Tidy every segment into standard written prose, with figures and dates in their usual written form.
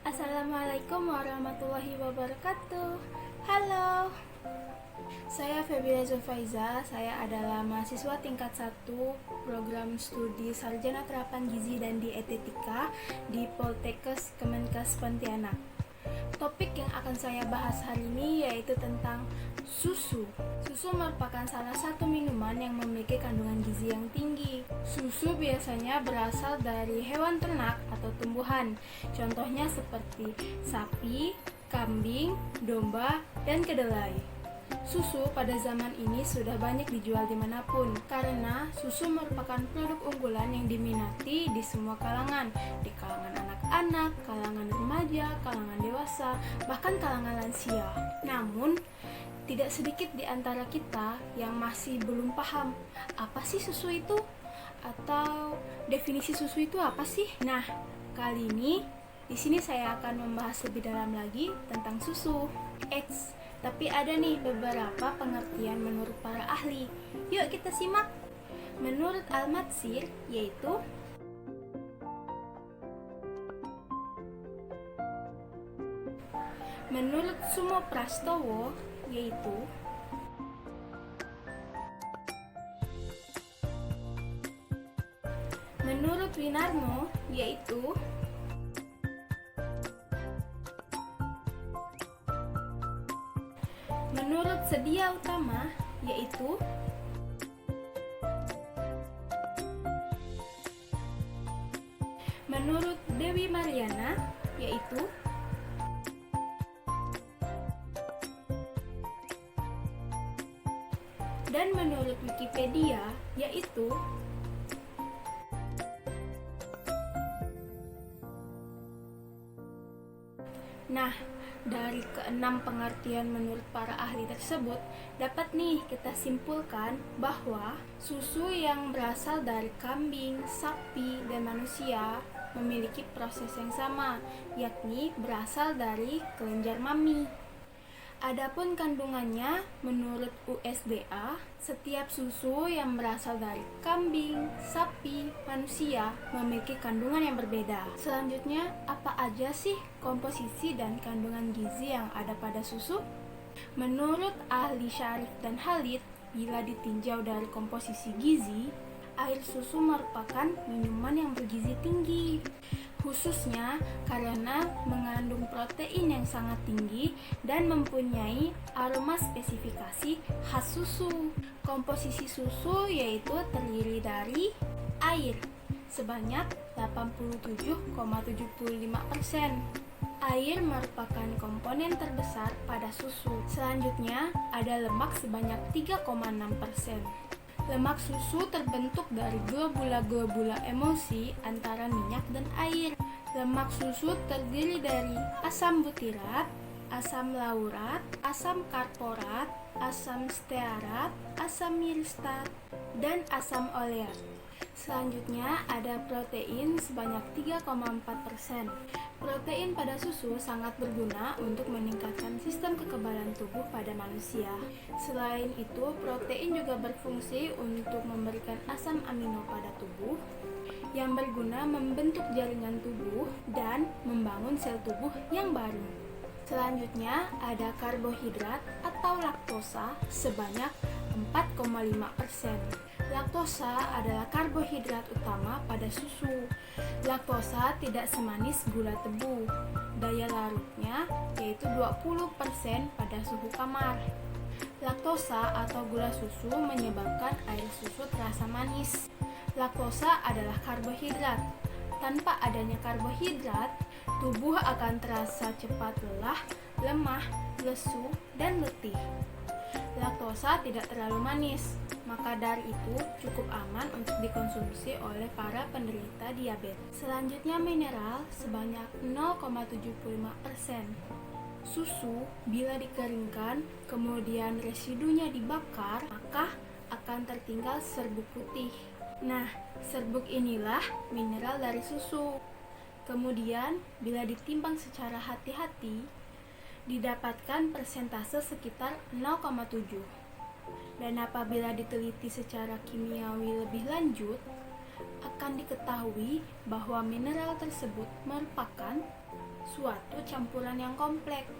Assalamualaikum warahmatullahi wabarakatuh. Halo, saya Febila Zulfaiza. Saya adalah mahasiswa tingkat 1 program studi Sarjana Terapan Gizi dan Dietetika di Poltekkes Kemenkes Pontianak. Topik yang akan saya bahas hari ini yaitu tentang susu. Susu merupakan salah satu minuman yang memiliki kandungan gizi yang tinggi. Susu biasanya berasal dari hewan ternak atau tumbuhan. Contohnya seperti sapi, kambing, domba, dan kedelai. Susu pada zaman ini sudah banyak dijual dimanapun karena susu merupakan produk unggulan yang diminati di semua kalangan, di kalangan anak-anak, kalangan remaja, kalangan dewasa, bahkan kalangan lansia. Namun, tidak sedikit di antara kita yang masih belum paham apa sih susu itu atau definisi susu itu apa sih. Nah, kali ini di sini saya akan membahas lebih dalam lagi tentang susu. Tapi ada nih beberapa pengertian menurut para ahli. Yuk kita simak. Menurut Al-Matsir yaitu menurut Sumo Prastowo yaitu menurut Winarno yaitu menurut Sedia Utama yaitu menurut Dewi Mariana yaitu dan menurut Wikipedia yaitu Nah, dari keenam pengertian menurut para ahli tersebut, dapat nih kita simpulkan bahwa susu yang berasal dari kambing, sapi, dan manusia memiliki proses yang sama, yakni berasal dari kelenjar mami. Adapun kandungannya, menurut USDA, setiap susu yang berasal dari kambing, sapi, manusia memiliki kandungan yang berbeda. Selanjutnya, apa aja sih komposisi dan kandungan gizi yang ada pada susu? Menurut ahli Syarif dan Khalid, bila ditinjau dari komposisi gizi, air susu merupakan minuman yang bergizi tinggi, khususnya karena mengandung protein yang sangat tinggi dan mempunyai aroma spesifikasi khas susu. Komposisi susu yaitu terdiri dari air sebanyak 87,75%. Air merupakan komponen terbesar pada susu. Selanjutnya ada lemak sebanyak 3,6%. Lemak susu terbentuk dari globula-globula emulsi antara minyak dan air. Lemak susu terdiri dari asam butirat, asam laurat, asam karborat, asam stearat, asam mirstat, dan asam oleat. Selanjutnya ada protein sebanyak 3,4%. Protein pada susu sangat berguna untuk meningkatkan sistem kekebalan tubuh pada manusia. Selain itu, protein juga berfungsi untuk memberikan asam amino pada tubuh yang berguna membentuk jaringan tubuh dan membangun sel tubuh yang baru. Selanjutnya ada karbohidrat atau laktosa sebanyak 4,5%. Laktosa adalah karbohidrat utama pada susu. Laktosa tidak semanis gula tebu. Daya larutnya yaitu 20% pada suhu kamar. Laktosa atau gula susu menyebabkan air susu terasa manis. Laktosa adalah karbohidrat. Tanpa adanya karbohidrat, tubuh akan terasa cepat lelah, lemah, lesu, dan letih. Laktosa tidak terlalu manis, maka dari itu cukup aman untuk dikonsumsi oleh para penderita diabetes. Selanjutnya mineral sebanyak 0,75%. Susu bila dikeringkan kemudian residunya dibakar, maka akan tertinggal serbuk putih. Nah, serbuk inilah mineral dari susu. Kemudian bila ditimbang secara hati-hati, didapatkan persentase sekitar 0,7. Dan apabila diteliti secara kimiawi lebih lanjut, akan diketahui bahwa mineral tersebut merupakan suatu campuran yang kompleks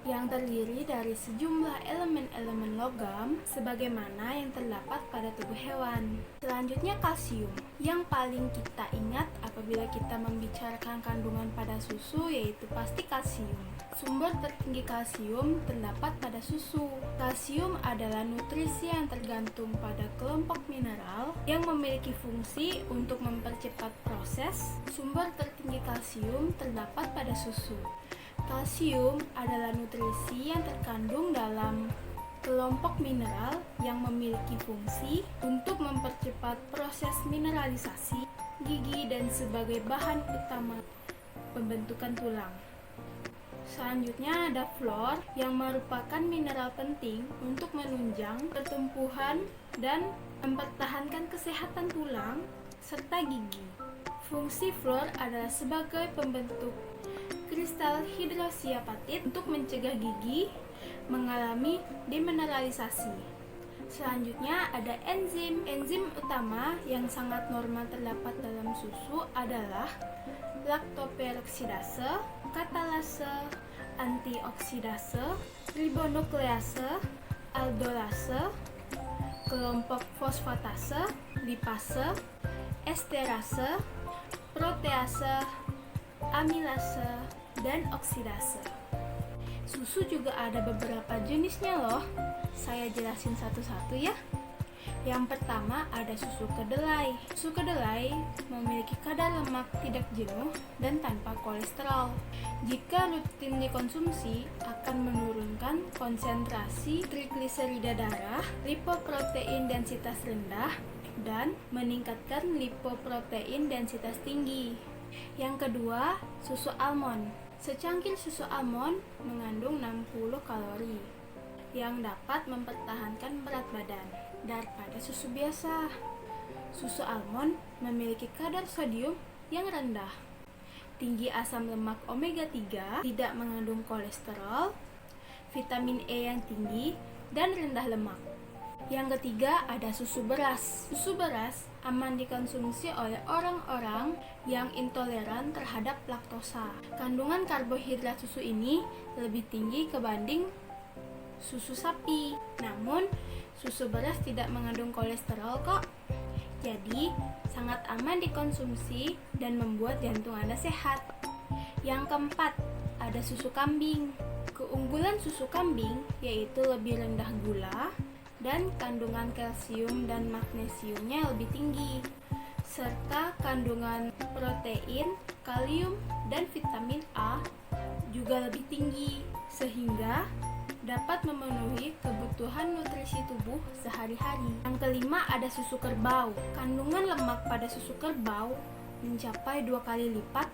yang terdiri dari sejumlah elemen-elemen logam sebagaimana yang terdapat pada tubuh hewan. Selanjutnya kalsium, yang paling kita ingat apabila kita membicarakan kandungan pada susu yaitu pasti kalsium. Sumber tertinggi kalsium terdapat pada susu. Kalsium adalah nutrisi yang tergantung pada kelompok mineral yang memiliki fungsi untuk mempercepat proses. Sumber tertinggi kalsium terdapat pada susu. Kalsium adalah nutrisi yang terkandung dalam kelompok mineral yang memiliki fungsi untuk mempercepat proses mineralisasi gigi dan sebagai bahan utama pembentukan tulang. Selanjutnya ada fluor yang merupakan mineral penting untuk menunjang pertumbuhan dan mempertahankan kesehatan tulang serta gigi. Fungsi fluor adalah sebagai pembentuk kristal hidroksiapatit untuk mencegah gigi mengalami demineralisasi. Selanjutnya ada enzim. Enzim utama yang sangat normal terdapat dalam susu adalah laktoperoksidase, katalase, antioksidase, ribonuklease, aldolase, kelompok fosfatase, lipase, esterase, protease, amilase, dan oksidase. Susu juga ada beberapa jenisnya loh. Saya jelasin satu-satu ya. Yang pertama ada susu kedelai. Susu kedelai memiliki kadar lemak tidak jenuh dan tanpa kolesterol. Jika rutin dikonsumsi akan menurunkan konsentrasi trigliserida darah, lipoprotein densitas rendah, dan meningkatkan lipoprotein densitas tinggi. Yang kedua, susu almond. Secangkir susu almond mengandung 60 kalori yang dapat mempertahankan berat badan daripada susu biasa. Susu almond memiliki kadar sodium yang rendah, tinggi asam lemak omega 3, tidak mengandung kolesterol, vitamin E yang tinggi, dan rendah lemak. Yang ketiga ada susu beras. Susu beras aman dikonsumsi oleh orang-orang yang intoleran terhadap laktosa. Kandungan karbohidrat susu ini lebih tinggi kebanding susu sapi. Namun, susu beras tidak mengandung kolesterol kok. Jadi, sangat aman dikonsumsi dan membuat jantung Anda sehat. Yang keempat, ada susu kambing. Keunggulan susu kambing yaitu lebih rendah gula dan kandungan kalsium dan magnesiumnya lebih tinggi, serta kandungan protein, kalium, dan vitamin A juga lebih tinggi, sehingga dapat memenuhi kebutuhan nutrisi tubuh sehari-hari. Yang kelima ada susu kerbau. Kandungan lemak pada susu kerbau mencapai 2 kali lipat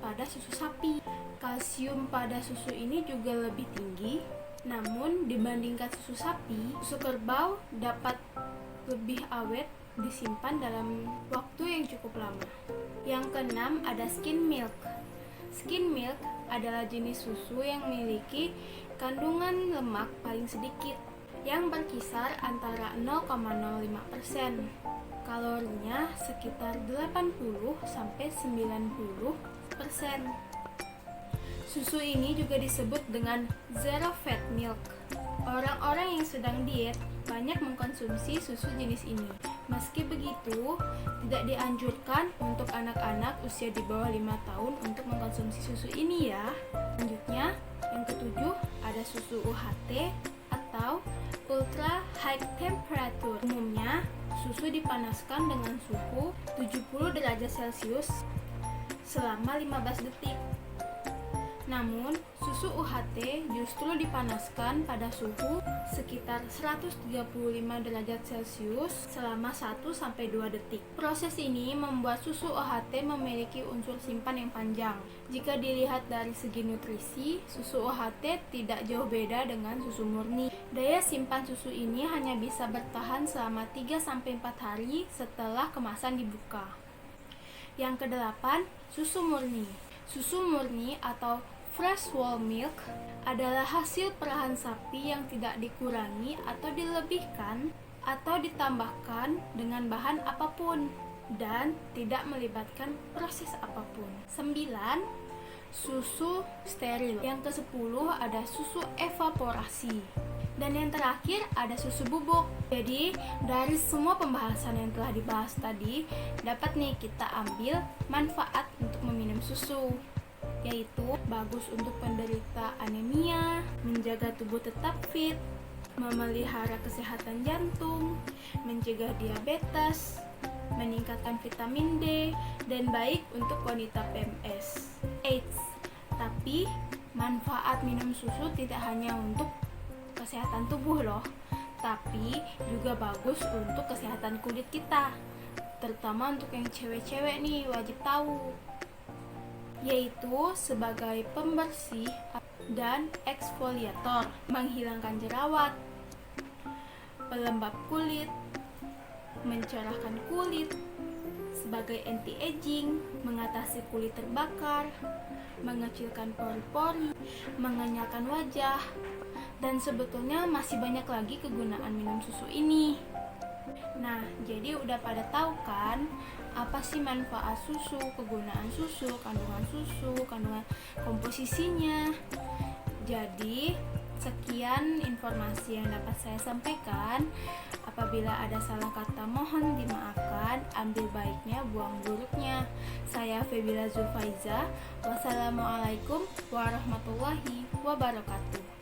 pada susu sapi. Kalsium pada susu ini juga lebih tinggi. Namun dibandingkan susu sapi, susu kerbau dapat lebih awet disimpan dalam waktu yang cukup lama. Yang keenam ada skim milk. Skim milk adalah jenis susu yang memiliki kandungan lemak paling sedikit, yang berkisar antara 0,05%. Kalorinya sekitar 80-90%. Susu ini juga disebut dengan zero fat milk. Orang-orang yang sedang diet banyak mengkonsumsi susu jenis ini. Meski begitu, tidak dianjurkan untuk anak-anak usia di bawah 5 tahun untuk mengkonsumsi susu ini ya. Selanjutnya, yang ketujuh ada susu UHT atau ultra high temperature. Umumnya, susu dipanaskan dengan suhu 70 derajat Celcius selama 15 detik. Namun, susu UHT justru dipanaskan pada suhu sekitar 135 derajat Celcius selama 1-2 detik. Proses ini membuat susu UHT memiliki unsur simpan yang panjang. Jika dilihat dari segi nutrisi, susu UHT tidak jauh beda dengan susu murni. Daya simpan susu ini hanya bisa bertahan selama 3-4 hari setelah kemasan dibuka. Yang kedelapan, susu murni. Susu murni atau fresh whole milk adalah hasil perahan sapi yang tidak dikurangi atau dilebihkan atau ditambahkan dengan bahan apapun dan tidak melibatkan proses apapun. 9. susu steril. Yang ke-10 ada susu evaporasi. Dan yang terakhir ada susu bubuk. Jadi dari semua pembahasan yang telah dibahas tadi, dapat nih kita ambil manfaat untuk meminum susu, yaitu bagus untuk penderita anemia, menjaga tubuh tetap fit, memelihara kesehatan jantung, mencegah diabetes, meningkatkan vitamin D, dan baik untuk wanita PMS. Eits, tapi manfaat minum susu tidak hanya untuk kesehatan tubuh loh, tapi juga bagus untuk kesehatan kulit kita, terutama untuk yang cewek-cewek nih wajib tahu, yaitu sebagai pembersih dan eksfoliator, menghilangkan jerawat, pelembab kulit, mencerahkan kulit, sebagai anti-aging, mengatasi kulit terbakar, mengecilkan pori-pori, mengenyalkan wajah, dan sebetulnya masih banyak lagi kegunaan minum susu ini. Nah, jadi udah pada tahu kan apa sih manfaat susu, kegunaan susu, kandungan komposisinya. Jadi, sekian informasi yang dapat saya sampaikan. Apabila ada salah kata mohon dimaafkan, ambil baiknya, buang buruknya. Saya Febila Zulfaiza. Wassalamualaikum warahmatullahi wabarakatuh.